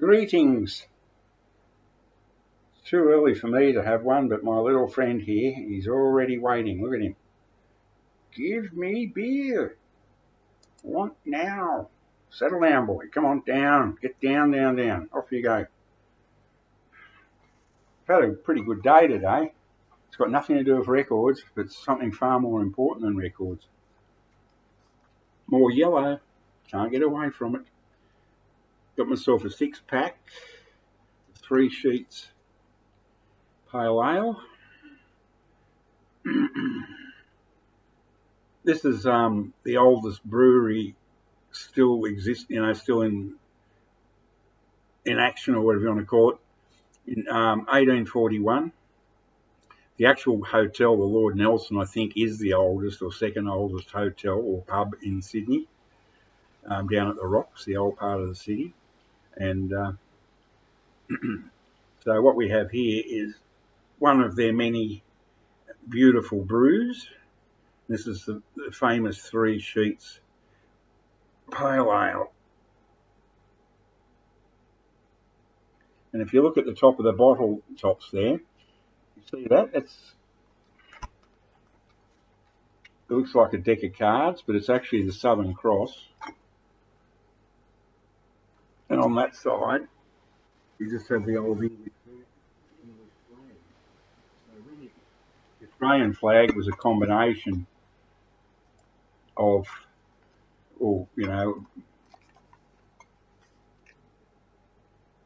Greetings. It's too early for me to have one, but my little friend here, he's already waiting. Look at him. Give me beer. Want now. Settle down, boy. Come on, down. Get down, down, down. Off you go. I've had a pretty good day today. It's got nothing to do with records, but something far more important than records. More yellow. Can't get away from it. Got myself a 6-pack, 3 sheets pale ale. This is the oldest brewery still exists, still in action, or whatever you want to call it. In 1841, the actual hotel, the Lord Nelson, I think, is the oldest or second oldest hotel or pub in Sydney, down at the Rocks, the old part of the city. And so what we have here is one of their many beautiful brews. This is the famous 3 sheets pale ale. And if you look at the top of the bottle tops there, you see that? It looks like a deck of cards, but it's actually the Southern Cross. And on that side, you just have the old English flag. So really, the Australian flag was a combination of, the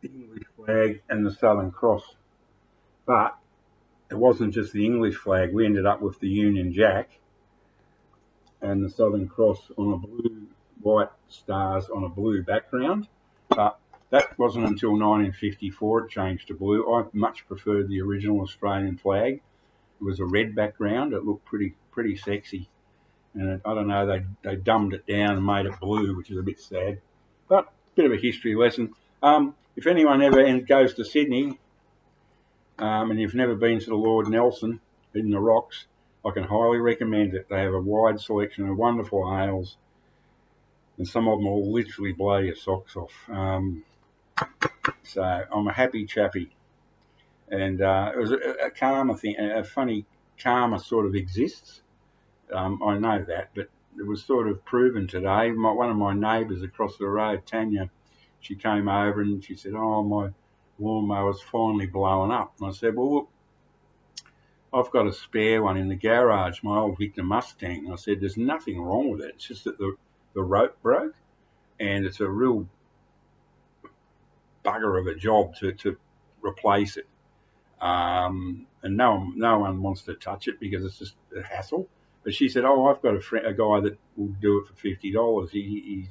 English flag and the Southern Cross. But it wasn't just the English flag. We ended up with the Union Jack and the Southern Cross on a blue, white stars on a blue background. But that wasn't until 1954 it changed to blue. I much preferred the original Australian flag. It was a red background. It looked pretty sexy. And I don't know, they dumbed it down and made it blue, which is a bit sad. But a bit of a history lesson. If anyone ever goes to Sydney, and you've never been to the Lord Nelson in the Rocks, I can highly recommend it. They have a wide selection of wonderful ales, and some of them will literally blow your socks off. So I'm a happy chappy. And it was a karma thing, a funny karma sort of exists. I know that, but it was sort of proven today. One of my neighbours across the road, Tanya, she came over and she said, "Oh, my lawnmower's finally blowing up." And I said, "Well, look, I've got a spare one in the garage, my old Victor Mustang." And I said, "There's nothing wrong with it. It's just that the rope broke, and it's a real bugger of a job to replace it. And no one wants to touch it because it's just a hassle." But she said, "Oh, I've got a guy that will do it for $50. He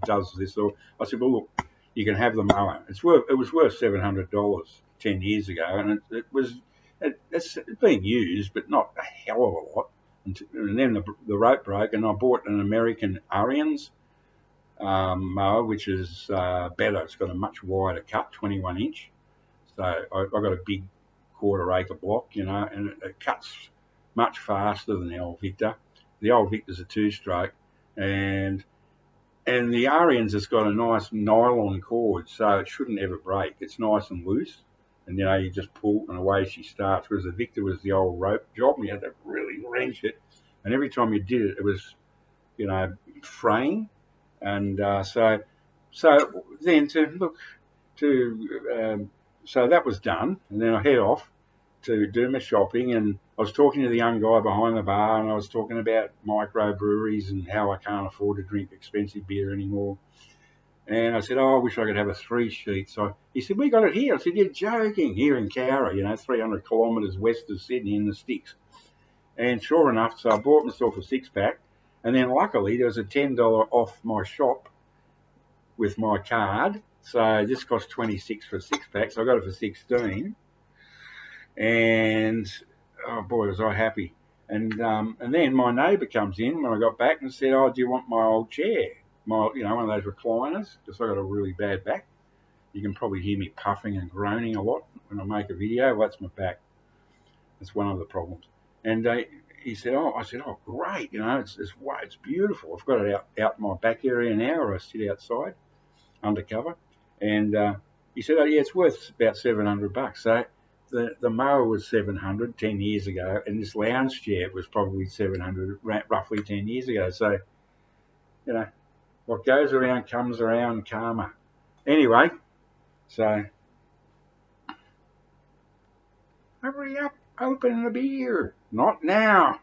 does this." Or I said, "Well, look, you can have the mower. It was worth $700 10 years ago, and it's being used, but not a hell of a lot." And then the rope broke, and I bought an American Ariens mower, which is better. It's got a much wider cut, 21 inch. So I got a big 1/4 acre block, and it cuts much faster than the old Victor. The old Victor's a 2-stroke, and the Ariens has got a nice nylon cord, so it shouldn't ever break. It's nice and loose, and you just pull and away she starts. Whereas the Victor was the old rope job, and you had to really wrench it, and every time you did it, it was, fraying. And so then so that was done, and then I head off to do my shopping, and I was talking to the young guy behind the bar, and I was talking about microbreweries and how I can't afford to drink expensive beer anymore. And I said, "Oh, I wish I could have a 3 sheet." So he said, "We got it here." I said, "You're joking." Here in Cowra, 300 kilometres west of Sydney in the sticks. And sure enough, so I bought myself a 6-pack, and then luckily there was a $10 off my shop with my card. So this cost $26 for a 6-pack, so I got it for $16. And oh boy, was I happy. And then my neighbour comes in when I got back and said, "Oh, do you want my old chair? One of those recliners, because I got a really bad back. You can probably hear me puffing and groaning a lot when I make a video. Well, that's my back. That's one of the problems." And he said, I said, "Oh, great. It's beautiful. I've got it out in my back area now, where I sit outside undercover." And He said, "Oh yeah, it's worth about $700." So the mower was 700 10 years ago, and this lounge chair was probably 700 roughly 10 years ago. So you know, what goes around comes around, karma. Anyway, so hurry up, open the beer. Not now.